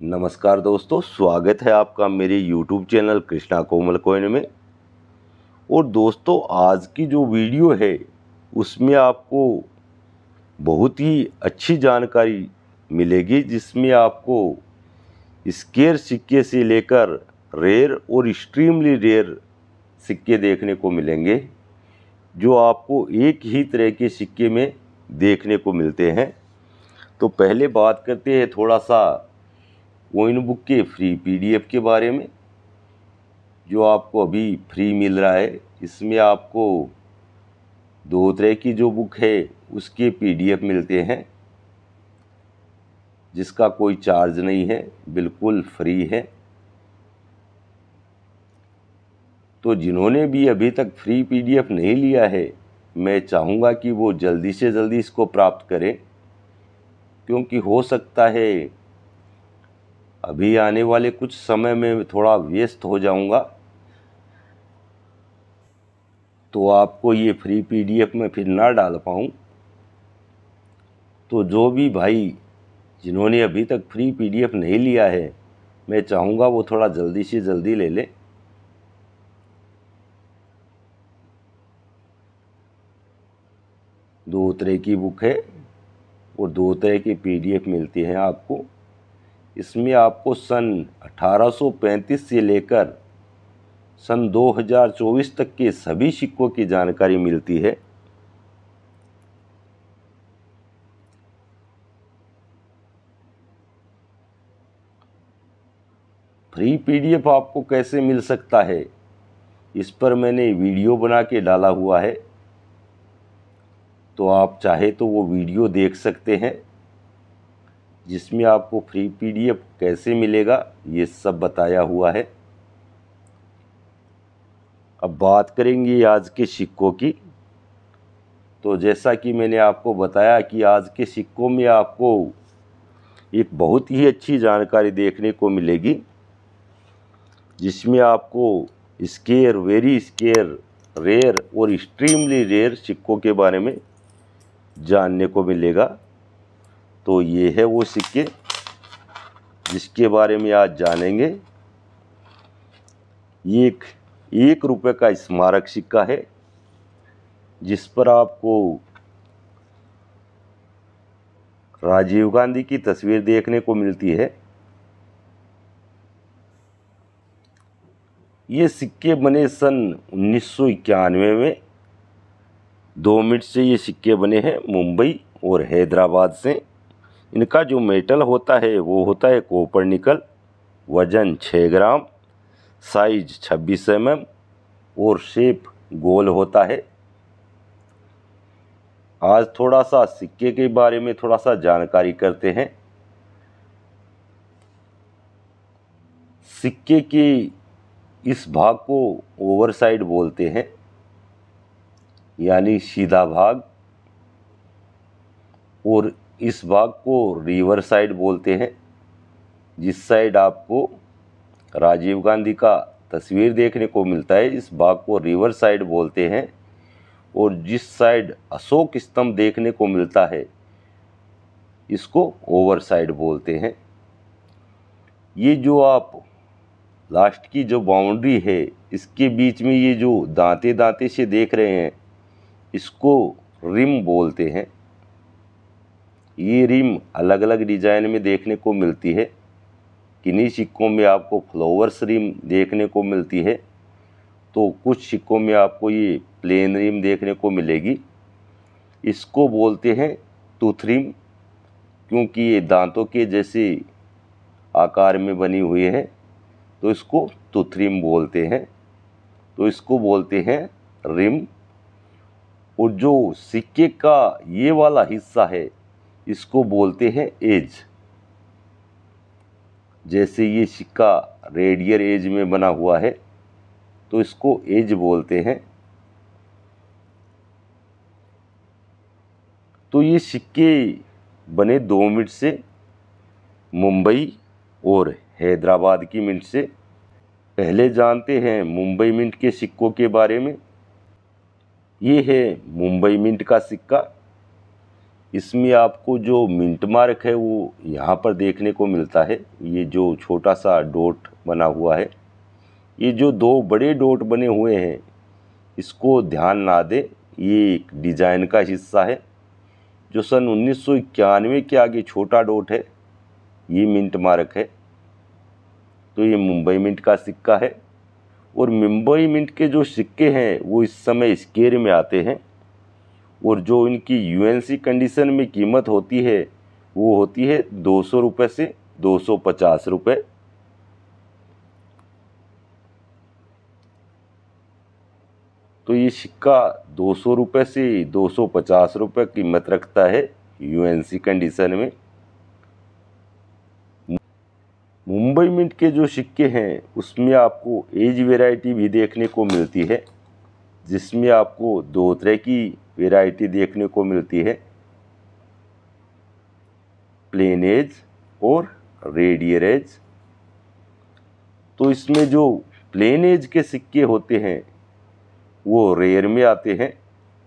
नमस्कार दोस्तों, स्वागत है आपका मेरे YouTube चैनल कृष्णा कोमल कॉइन में। और दोस्तों, आज की जो वीडियो है उसमें आपको बहुत ही अच्छी जानकारी मिलेगी, जिसमें आपको स्केयर सिक्के से लेकर रेयर और एक्सट्रीमली रेयर सिक्के देखने को मिलेंगे, जो आपको एक ही तरह के सिक्के में देखने को मिलते हैं। तो पहले बात करते हैं थोड़ा सा कॉइन बुक के फ्री PDF के बारे में, जो आपको अभी फ्री मिल रहा है। इसमें आपको दो तरह की जो बुक है उसके PDF मिलते हैं, जिसका कोई चार्ज नहीं है, बिल्कुल फ्री है। तो जिन्होंने भी अभी तक फ्री PDF नहीं लिया है, मैं चाहूँगा कि वो जल्दी से जल्दी इसको प्राप्त करें, क्योंकि हो सकता है अभी आने वाले कुछ समय में थोड़ा व्यस्त हो जाऊँगा, तो आपको ये फ्री PDF में फिर ना डाल पाऊँ। तो जो भी भाई जिन्होंने अभी तक फ्री PDF नहीं लिया है, मैं चाहूँगा वो थोड़ा जल्दी से जल्दी ले लें। दो तरह की बुक है और दो तरह की PDF मिलती हैं आपको। इसमें आपको सन 1835 से लेकर सन 2024 तक के सभी सिक्कों की जानकारी मिलती है। फ्री PDF आपको कैसे मिल सकता है, इस पर मैंने वीडियो बना के डाला हुआ है, तो आप चाहे तो वो वीडियो देख सकते हैं, जिसमें आपको फ्री PDF कैसे मिलेगा ये सब बताया हुआ है। अब बात करेंगे आज के सिक्कों की। तो जैसा कि मैंने आपको बताया कि आज के सिक्कों में आपको एक बहुत ही अच्छी जानकारी देखने को मिलेगी, जिसमें आपको स्केयर, वेरी स्केयर, रेयर और एक्सट्रीमली रेयर सिक्कों के बारे में जानने को मिलेगा। तो ये है वो सिक्के जिसके बारे में आज जानेंगे। ये एक रुपये का स्मारक सिक्का है, जिस पर आपको राजीव गांधी की तस्वीर देखने को मिलती है। ये सिक्के बने सन 1991 में। 2 मिनट से ये सिक्के बने हैं मुंबई और हैदराबाद से। इनका जो मेटल होता है वो होता है कॉपर निकल। वज़न 6 ग्राम, साइज 26 mm और शेप गोल होता है। आज थोड़ा सा सिक्के के बारे में थोड़ा सा जानकारी करते हैं। सिक्के के इस भाग को ओवर साइड बोलते हैं, यानी सीधा भाग, और इस भाग को रिवर साइड बोलते हैं। जिस साइड आपको राजीव गांधी का तस्वीर देखने को मिलता है, इस भाग को रिवर साइड बोलते हैं। और जिस साइड अशोक स्तंभ देखने को मिलता है, इसको ओवर साइड बोलते हैं। ये जो आप लास्ट की जो बाउंड्री है, इसके बीच में ये जो दांते दांते से देख रहे हैं, इसको रिम बोलते हैं। ये रिम अलग अलग डिजाइन में देखने को मिलती है। किन्हीं सिक्कों में आपको फ्लावर्स रिम देखने को मिलती है, तो कुछ सिक्कों में आपको ये प्लेन रिम देखने को मिलेगी। इसको बोलते हैं टूथ रिम, क्योंकि ये दांतों के जैसे आकार में बनी हुई है, तो इसको टूथ रिम बोलते हैं। तो इसको बोलते हैं रिम। और जो सिक्के का ये वाला हिस्सा है, इसको बोलते हैं एज। जैसे ये सिक्का रेडियल एज में बना हुआ है, तो इसको एज बोलते हैं। तो ये सिक्के बने 2 मिनट से, मुंबई और हैदराबाद की मिंट से। पहले जानते हैं मुंबई मिंट के सिक्कों के बारे में। ये है मुंबई मिंट का सिक्का। इसमें आपको जो मिंट मार्क है वो यहाँ पर देखने को मिलता है। ये जो छोटा सा डॉट बना हुआ है, ये जो दो बड़े डॉट बने हुए हैं इसको ध्यान ना दें, ये एक डिज़ाइन का हिस्सा है। जो सन 1991 के आगे छोटा डॉट है ये मिंट मार्क है। तो ये मुंबई मिंट का सिक्का है। और मुंबई मिंट के जो सिक्के हैं वो इस समय स्क्वायर में आते हैं, और जो इनकी यूएनसी कंडीशन में कीमत होती है वो होती है 200 रुपये से 250 रुपये। तो ये सिक्का 200 रुपये से 250 रुपये कीमत रखता है यूएनसी कंडीशन में। मुंबई मिंट के जो सिक्के हैं उसमें आपको एज वैरायटी भी देखने को मिलती है, जिसमें आपको दो तरह की वैरायटी देखने को मिलती है, प्लेन एज और रेडियल एज। तो इसमें जो प्लेन एज के सिक्के होते हैं वो रेयर में आते हैं,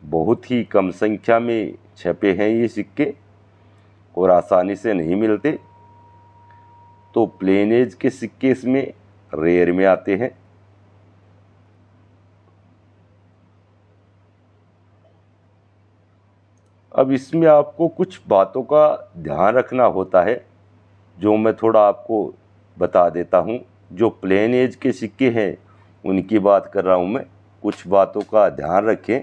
बहुत ही कम संख्या में छपे हैं ये सिक्के और आसानी से नहीं मिलते। तो प्लेन एज के सिक्के इसमें रेयर में आते हैं। अब इसमें आपको कुछ बातों का ध्यान रखना होता है, जो मैं थोड़ा आपको बता देता हूँ। जो प्लेन एज के सिक्के हैं उनकी बात कर रहा हूँ मैं, कुछ बातों का ध्यान रखें।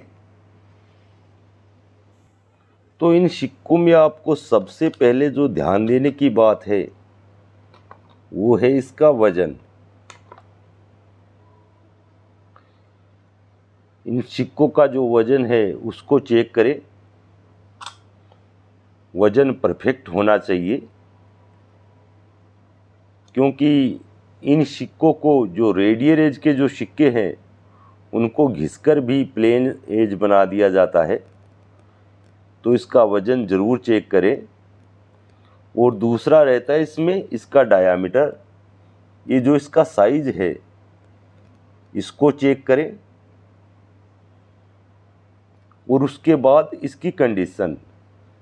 तो इन सिक्कों में आपको सबसे पहले जो ध्यान देने की बात है वो है इसका वजन। इन सिक्कों का जो वजन है उसको चेक करें, वजन परफेक्ट होना चाहिए, क्योंकि इन सिक्कों को जो रेडियल एज के जो सिक्के हैं उनको घिसकर भी प्लेन एज बना दिया जाता है। तो इसका वजन ज़रूर चेक करें। और दूसरा रहता है इसमें इसका डायामीटर, ये जो इसका साइज है इसको चेक करें। और उसके बाद इसकी कंडीशन,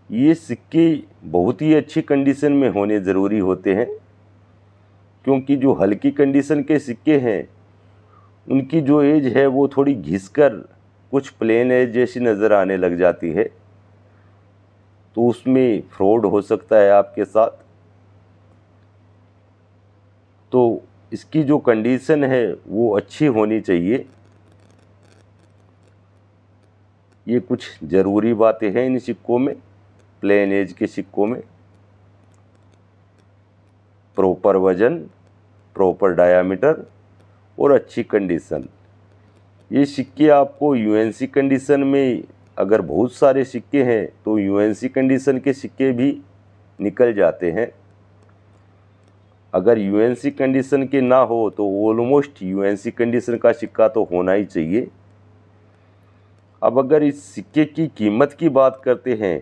ये सिक्के बहुत ही अच्छी कंडीशन में होने ज़रूरी होते हैं, क्योंकि जो हल्की कंडीशन के सिक्के हैं उनकी जो एज है वो थोड़ी घिसकर कुछ प्लेन एज जैसी नज़र आने लग जाती है, तो उसमें फ्रॉड हो सकता है आपके साथ। तो इसकी जो कंडीशन है वो अच्छी होनी चाहिए। ये कुछ ज़रूरी बातें हैं इन सिक्कों में, प्लेन एज के सिक्कों में। प्रॉपर वजन, प्रॉपर डायामीटर और अच्छी कंडीशन। ये सिक्के आपको यूएनसी कंडीशन में, अगर बहुत सारे सिक्के हैं तो यूएनसी कंडीशन के सिक्के भी निकल जाते हैं। अगर यूएनसी कंडीशन के ना हो तो ऑलमोस्ट यूएनसी कंडीशन का सिक्का तो होना ही चाहिए। अब अगर इस सिक्के की कीमत की बात करते हैं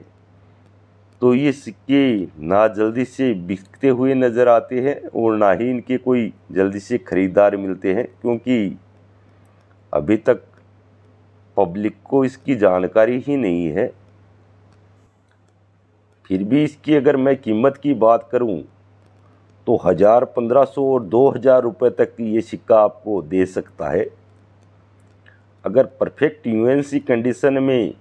तो ये सिक्के ना जल्दी से बिकते हुए नज़र आते हैं और ना ही इनके कोई जल्दी से ख़रीदार मिलते हैं, क्योंकि अभी तक पब्लिक को इसकी जानकारी ही नहीं है। फिर भी इसकी अगर मैं कीमत की बात करूं तो 1000, 1500 और 2000 रुपये तक की ये सिक्का आपको दे सकता है। अगर परफेक्ट यूएनसी कंडीशन में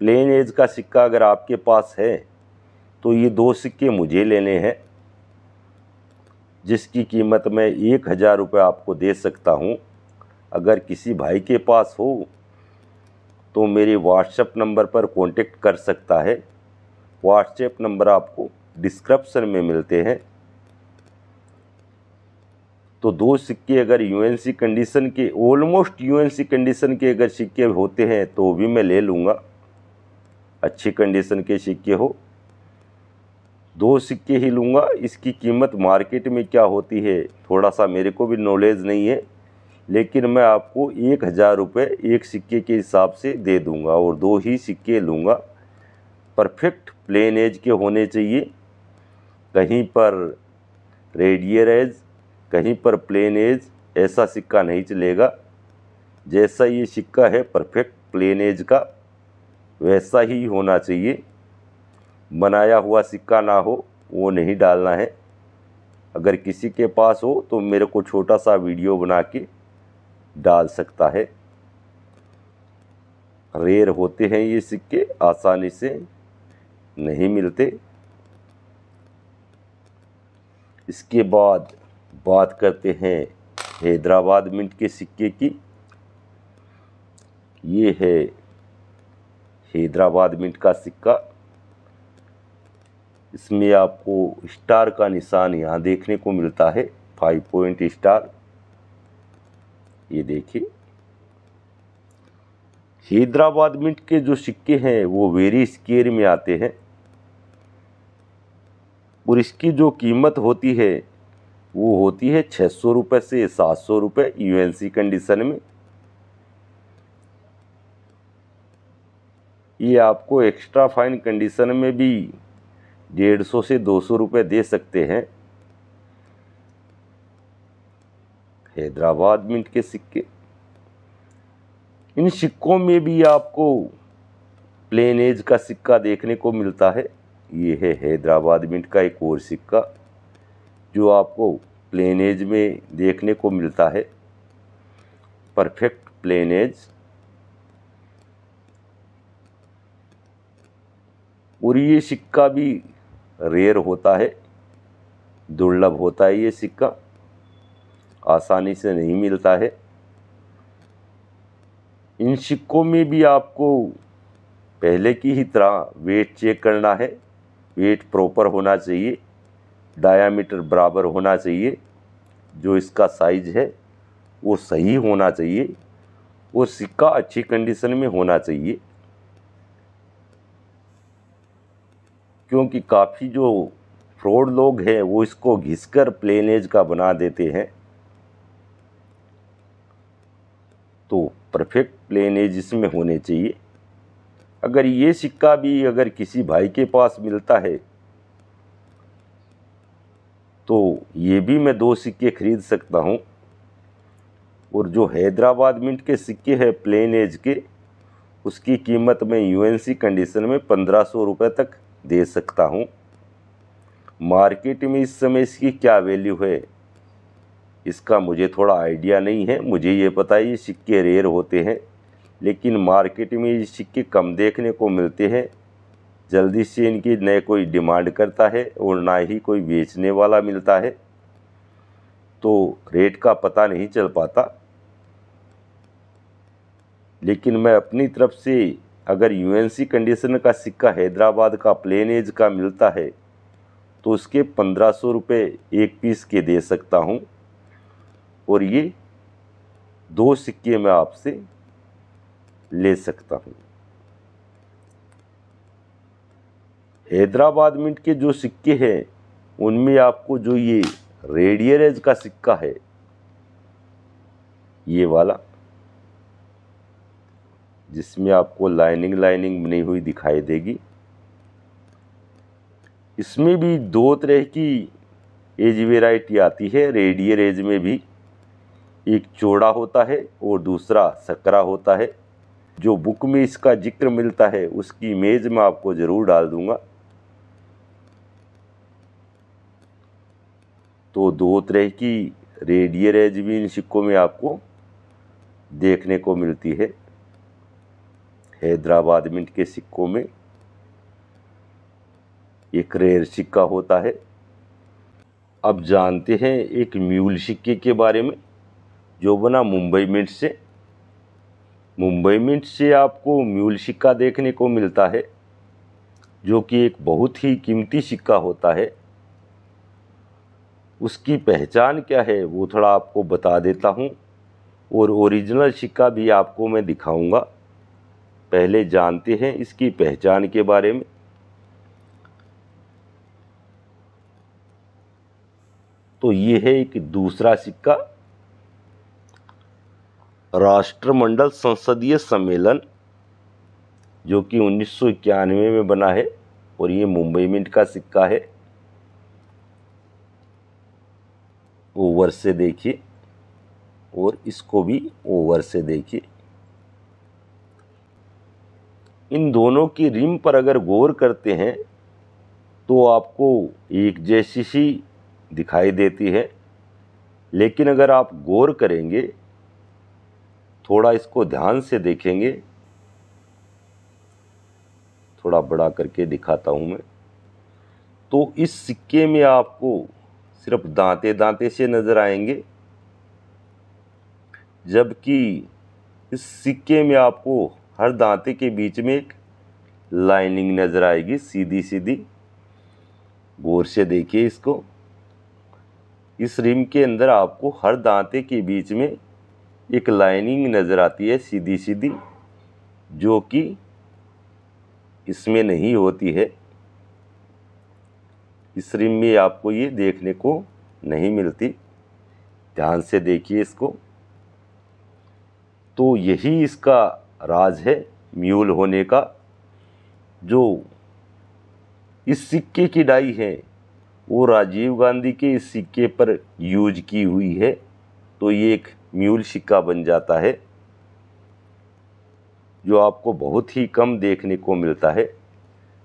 प्लेन एज का सिक्का अगर आपके पास है तो ये दो सिक्के मुझे लेने हैं, जिसकी कीमत मैं 1000 रुपये आपको दे सकता हूँ। अगर किसी भाई के पास हो तो मेरे व्हाट्सएप नंबर पर कांटेक्ट कर सकता है। व्हाट्सएप नंबर आपको डिस्क्रिप्शन में मिलते हैं। तो दो सिक्के अगर यूएनसी कंडीशन के, ऑलमोस्ट यूएनसी कंडीशन के अगर सिक्के होते हैं तो भी मैं ले लूँगा, अच्छी कंडीशन के सिक्के हो। दो सिक्के ही लूँगा। इसकी कीमत मार्केट में क्या होती है थोड़ा सा मेरे को भी नॉलेज नहीं है, लेकिन मैं आपको 1000 रुपये एक सिक्के के हिसाब से दे दूँगा और दो ही सिक्के लूँगा। परफेक्ट प्लेन एज के होने चाहिए, कहीं पर रेडियल एज, कहीं पर प्लेन एज, ऐसा सिक्का नहीं चलेगा। जैसा ये सिक्का है परफेक्ट प्लेन एज का वैसा ही होना चाहिए। बनाया हुआ सिक्का ना हो वो नहीं डालना है। अगर किसी के पास हो तो मेरे को छोटा सा वीडियो बना के डाल सकता है। रेयर होते हैं ये सिक्के, आसानी से नहीं मिलते। इसके बाद बात करते हैं हैदराबाद मिंट के सिक्के की। ये है हैदराबाद मिंट का सिक्का। इसमें आपको स्टार का निशान यहाँ देखने को मिलता है, 5 पॉइंट स्टार। ये देखिए, हैदराबाद मिंट के जो सिक्के हैं वो वेरी स्केयर में आते हैं और इसकी जो कीमत होती है वो होती है 600 रुपये से 700 रुपये यूएनसी कंडीशन में। ये आपको एक्स्ट्रा फाइन कंडीशन में भी 150 से 200 रुपये दे सकते हैं। हैदराबाद मिंट के सिक्के, इन सिक्कों में भी आपको प्लेन एज का सिक्का देखने को मिलता है। ये है हैदराबाद मिंट का एक और सिक्का जो आपको प्लेन एज में देखने को मिलता है, परफेक्ट प्लेन एज। और ये सिक्का भी रेयर होता है, दुर्लभ होता है। ये सिक्का आसानी से नहीं मिलता है। इन सिक्कों में भी आपको पहले की ही तरह वेट चेक करना है। वेट प्रॉपर होना चाहिए, डायामीटर बराबर होना चाहिए, जो इसका साइज है वो सही होना चाहिए और सिक्का अच्छी कंडीशन में होना चाहिए। क्योंकि काफ़ी जो फ्रॉड लोग हैं वो इसको घिसकर प्लेन एज का बना देते हैं। तो परफेक्ट प्लेन एज इसमें होने चाहिए। अगर ये सिक्का भी अगर किसी भाई के पास मिलता है तो ये भी मैं 2 सिक्के खरीद सकता हूँ। और जो हैदराबाद मिंट के सिक्के हैं प्लेन एज के, उसकी कीमत मैं यूएनसी कंडीशन में 1500 रुपये तक दे सकता हूँ। मार्केट में इस समय इसकी क्या वैल्यू है इसका मुझे थोड़ा आइडिया नहीं है। मुझे ये पता है ये सिक्के रेयर होते हैं, लेकिन मार्केट में ये सिक्के कम देखने को मिलते हैं। जल्दी से इनकी न कोई डिमांड करता है और ना ही कोई बेचने वाला मिलता है, तो रेट का पता नहीं चल पाता। लेकिन मैं अपनी तरफ से अगर यूएनसी कंडीशन का सिक्का हैदराबाद का प्लेन एज का मिलता है तो उसके 1500 रुपये एक पीस के दे सकता हूँ। और ये 2 सिक्के मैं आपसे ले सकता हूँ। हैदराबाद मिंट के जो सिक्के हैं उनमें आपको जो ये रेडियर एज का सिक्का है, ये वाला जिसमें आपको लाइनिंग बनी हुई दिखाई देगी, इसमें भी 2 तरह की एज वेराइटी आती है। रेडियर एज में भी एक चौड़ा होता है और दूसरा सकरा होता है। जो बुक में इसका जिक्र मिलता है उसकी इमेज मैं आपको ज़रूर डाल दूंगा। तो 2 तरह की रेडियर एज भी इन सिक्कों में आपको देखने को मिलती है। हैदराबाद मिंट के सिक्कों में एक रेयर सिक्का होता है। अब जानते हैं एक म्यूल सिक्के के बारे में जो बना मुंबई मिंट से। मुंबई मिंट से आपको म्यूल सिक्का देखने को मिलता है जो कि एक बहुत ही कीमती सिक्का होता है। उसकी पहचान क्या है वो थोड़ा आपको बता देता हूँ और ओरिजिनल सिक्का भी आपको मैं दिखाऊंगा। पहले जानते हैं इसकी पहचान के बारे में। तो ये है एक दूसरा सिक्का, राष्ट्रमंडल संसदीय सम्मेलन, जो कि 1991 में बना है और ये मुंबई मिंट का सिक्का है। ओवर से देखिए और इसको भी ओवर से देखिए। इन दोनों की रिम पर अगर गौर करते हैं तो आपको एक जैसी सी दिखाई देती है, लेकिन अगर आप गौर करेंगे, थोड़ा इसको ध्यान से देखेंगे, थोड़ा बड़ा करके दिखाता हूं मैं, तो इस सिक्के में आपको सिर्फ दांते दांते से नजर आएंगे, जबकि इस सिक्के में आपको हर दांते के बीच में एक लाइनिंग नजर आएगी, सीधी सीधी। गौर से देखिए इसको। इस रिम के अंदर आपको हर दांते के बीच में एक लाइनिंग नजर आती है, सीधी सीधी, जो कि इसमें नहीं होती है। इस रिम में आपको ये देखने को नहीं मिलती। ध्यान से देखिए इसको। तो यही इसका राज है म्यूल होने का। जो इस सिक्के की डाई है वो राजीव गांधी के इस सिक्के पर यूज की हुई है, तो ये एक म्यूल सिक्का बन जाता है, जो आपको बहुत ही कम देखने को मिलता है।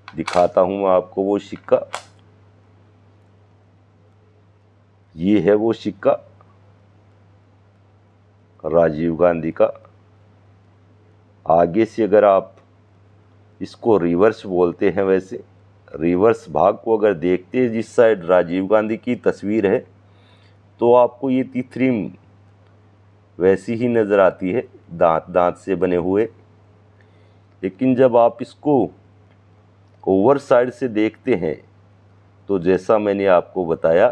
दिखाता हूं मैं आपको वो सिक्का। ये है वो सिक्का राजीव गांधी का। आगे से अगर आप इसको रिवर्स बोलते हैं, वैसे रिवर्स भाग को अगर देखते हैं, जिस साइड राजीव गांधी की तस्वीर है, तो आपको ये तिथरिम वैसी ही नज़र आती है, दांत दांत से बने हुए। लेकिन जब आप इसको ओवर साइड से देखते हैं, तो जैसा मैंने आपको बताया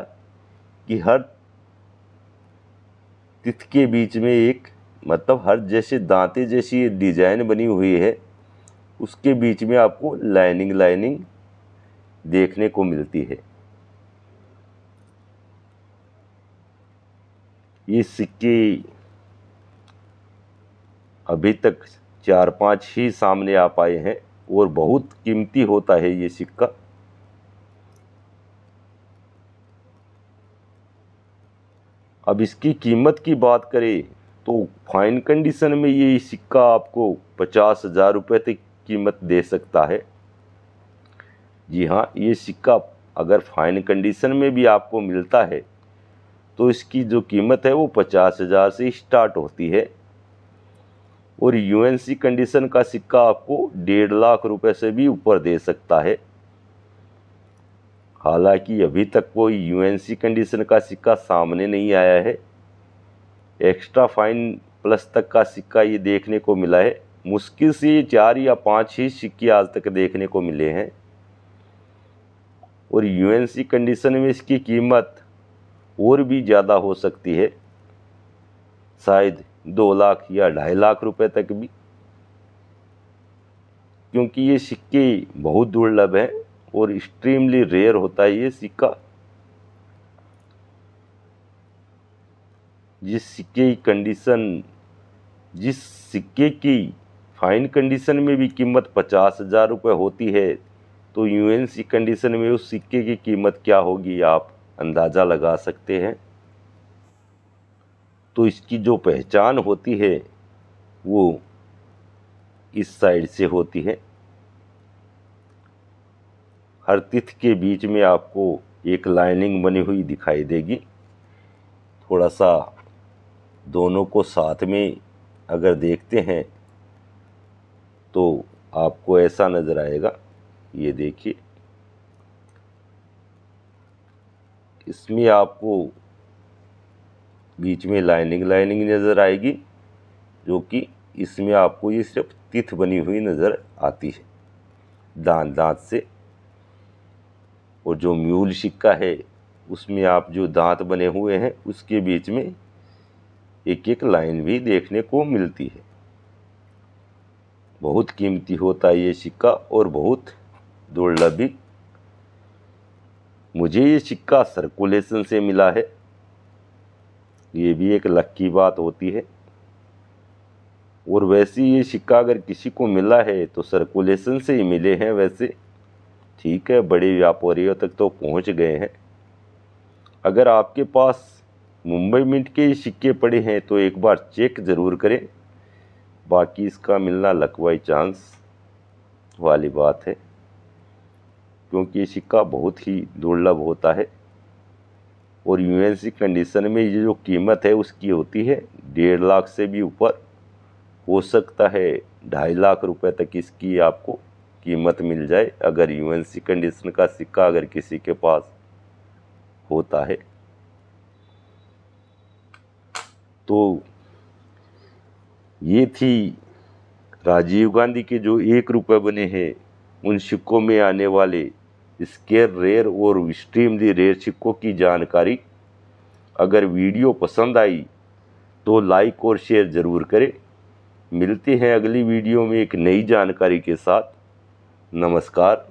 कि हर तिथ के बीच में एक, मतलब हर जैसे दांते जैसी डिजाइन बनी हुई है, उसके बीच में आपको लाइनिंग देखने को मिलती है। ये सिक्के अभी तक 4-5 ही सामने आ पाए हैं और बहुत कीमती होता है ये सिक्का। अब इसकी कीमत की बात करें तो फाइन कंडीशन में ये सिक्का आपको 50,000 रुपये तक कीमत दे सकता है। जी हाँ, ये सिक्का अगर फाइन कंडीशन में भी आपको मिलता है तो इसकी जो कीमत है वो 50,000 से स्टार्ट होती है, और यूएनसी कंडीशन का सिक्का आपको 1.5 लाख रुपए से भी ऊपर दे सकता है। हालांकि अभी तक कोई यूएनसी कंडीशन का सिक्का सामने नहीं आया है। एक्स्ट्रा फाइन प्लस तक का सिक्का ये देखने को मिला है। मुश्किल से 4 या 5 ही सिक्के आज तक देखने को मिले हैं, और यूएनसी कंडीशन में इसकी कीमत और भी ज़्यादा हो सकती है, शायद 2 लाख या 2.5 लाख रुपए तक भी, क्योंकि ये सिक्के बहुत दुर्लभ हैं और एक्सट्रीमली रेयर होता है ये सिक्का। जिस सिक्के की फाइन कंडीशन में भी कीमत 50,000 रुपये होती है, तो यूएनसी कंडीशन में उस सिक्के की कीमत क्या होगी आप अंदाज़ा लगा सकते हैं। तो इसकी जो पहचान होती है वो इस साइड से होती है। हर तिथ के बीच में आपको एक लाइनिंग बनी हुई दिखाई देगी। थोड़ा सा दोनों को साथ में अगर देखते हैं तो आपको ऐसा नज़र आएगा। ये देखिए, इसमें आपको बीच में लाइनिंग नज़र आएगी, जो कि इसमें आपको ये सिर्फ तिथ बनी हुई नज़र आती है दांत दांत से। और जो म्यूल सिक्का है उसमें आप जो दांत बने हुए हैं उसके बीच में एक एक लाइन भी देखने को मिलती है। बहुत कीमती होता है ये सिक्का और बहुत दुर्लभ भी। मुझे ये सिक्का सर्कुलेशन से मिला है, ये भी एक लक की बात होती है। और वैसे ये सिक्का अगर किसी को मिला है तो सर्कुलेशन से ही मिले हैं। वैसे ठीक है, बड़े व्यापारियों तक तो पहुंच गए हैं। अगर आपके पास मुंबई मिंट के ये सिक्के पड़े हैं तो एक बार चेक ज़रूर करें, बाकी इसका मिलना लक बाई चांस वाली बात है। क्योंकि ये सिक्का बहुत ही दुर्लभ होता है। और यूएनसी कंडीशन में ये जो कीमत है उसकी होती है 1.5 लाख से भी ऊपर, हो सकता है 2.5 लाख रुपए तक इसकी आपको कीमत मिल जाए अगर यूएनसी कंडीशन का सिक्का अगर किसी के पास होता है। तो ये थी राजीव गांधी के जो 1 रुपये बने हैं उन सिक्कों में आने वाले स्केयर रेयर और एक्सट्रीमली रेयर सिक्कों की जानकारी। अगर वीडियो पसंद आई तो लाइक और शेयर ज़रूर करें। मिलते हैं अगली वीडियो में एक नई जानकारी के साथ। नमस्कार।